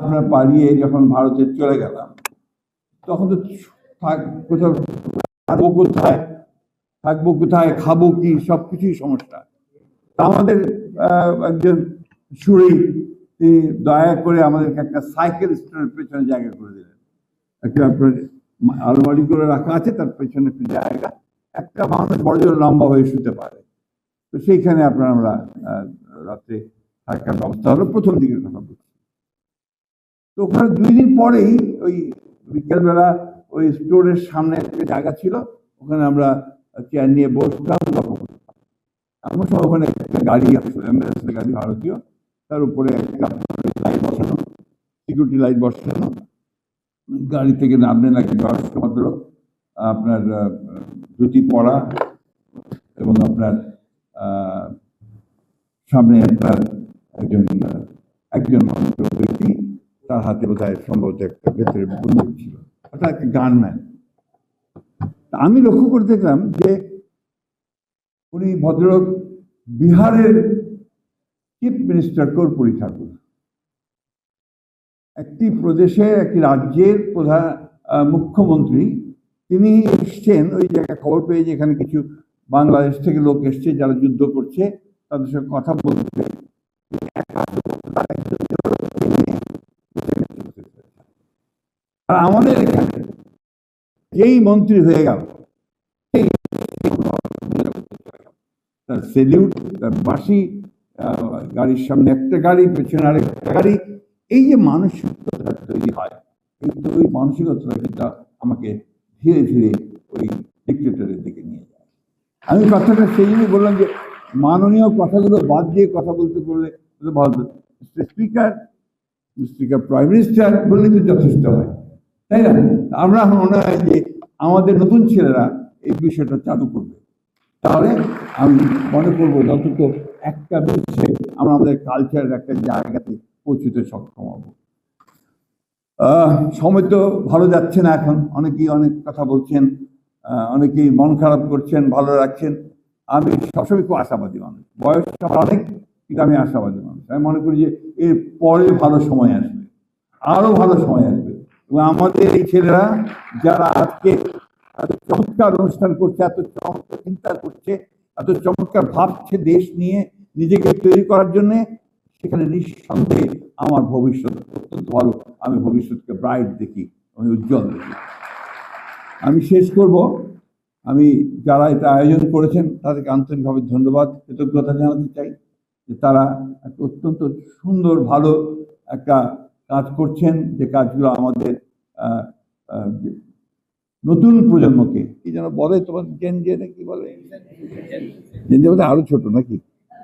আপনার পালিয়ে যখন ভারতে চলে গেলাম, তখন তো কোথাও থাকবো কোথায়, খাবো কি, সবকিছুই সমস্যা। আমাদের একজন সুরি দয়া করে আমাদেরকে একটা সাইকেল স্ট্যান্ডের পেছনে জায়গা করে দিলেন। একটা আপনার আলমারি করে রাখা আছে, তার পেছনে একটা জায়গা, একটা মানুষ বড় জোর লম্বা হয়ে শুতে পারে। তো সেইখানে আপনার আমরা রাত্রে থাকার ব্যবস্থা হলো, প্রথম দিকের কথা বলছি। তো ওখানে 2 দিন পরেই ওই বিকেলবেলা ওই স্টোরের সামনে একটা জায়গা ছিল, ওখানে আমরা চেয়ার নিয়ে বসতাম, গল্প করতাম। এমন সময় ওখানে একটা গাড়ি আসলো, অ্যাম্বুলেন্সের গাড়ি, ভারতীয়, তার উপরে একটা লাইট বসানো, সিকিউরিটি লাইট বসানো। গাড়ি থেকে নামলেন একটা বয়স্ক ভদ্রলোক, আপনার ধুতি পরা এবং আপনার সামনে আপনার একজন ব্যক্তি, তার হাতে বোধহয় সম্ভবত একটা ভেতরে বন্দুক ছিল, অর্থাৎ একটা গানম্যান। আমি লক্ষ্য করে দেখলাম যে উনি ভদ্রলোক বিহারের চিফ মিনিস্টার কর্পূরী ঠাকুর, একটি প্রদেশে, একটি রাজ্যের প্রধান মুখ্যমন্ত্রী। তিনি এসছেন ওই জায়গায়, খবর পেয়ে যে এখানে কিছু বাংলাদেশ থেকে লোক এসছে যারা যুদ্ধ করছে, তাদের সঙ্গে কথা বলতে। আর আমাদের এখানে যেই মন্ত্রী হয়ে গেল, তার সেলিউট, তার বাঁশি, গাড়ির সামনে একটা গাড়ি, পেছনে আরেকটা গাড়ি, এই যে মানসিকতা তৈরি হয়, ওই মানসিকতা কিন্তু আমাকে ধীরে ধীরে ওই ডিক্টেটরের দিকে নিয়ে যায়। আমি কথাটা সেই জন্যই বললাম যে মাননীয় কথাগুলো বাদ দিয়ে কথা বলতে বললে ভালো। স্পিকার, প্রাইম মিনিস্টার বললে তো যথেষ্ট হয়, তাই না? আমরা মনে হয় যে আমাদের নতুন ছেলেরা এই বিষয়টা চালু করবে, তাহলে আমি মনে করবো যতটুকু একটা বিষয়ে আমরা আমাদের কালচারের একটা জায়গাতে পৌঁছতে সক্ষম হব। সময় তো ভালো যাচ্ছে না, এখন অনেকেই অনেক কথা বলছেন, অনেকেই মন খারাপ করছেন, ভালো রাখছেন। আমি সবসময় খুব আশাবাদী মানুষ, বয়স অনেক, কিন্তু আমি আশাবাদী মানুষ। আমি মনে করি যে এর পরে ভালো সময় আসবে, আরো ভালো সময় আসবে, এবং আমাদের এই ছেলেরা যারা আজকে এত চমৎকার অনুষ্ঠান করছে, এত চমৎকার চিন্তা করছে, এত চমৎকার ভাবছে দেশ নিয়ে নিজেকে তৈরি করার জন্য, সেখানে নিঃসন্দেহে আমার ভবিষ্যৎ অত্যন্ত ভালো। আমি ভবিষ্যৎকে ব্রাইট দেখি, আমি উজ্জ্বল দেখি। আমি শেষ করব, আমি যারা এটা আয়োজন করেছেন তাদেরকে আন্তরিকভাবে ধন্যবাদ, কৃতজ্ঞতা জানাতে চাই যে তারা একটা অত্যন্ত সুন্দর ভালো একটা কাজ করছেন, যে কাজগুলো আমাদের নতুন প্রজন্মকে, কি যেন বলে তোমার, জেন কি বলে, জেন আরো ছোট নাকি,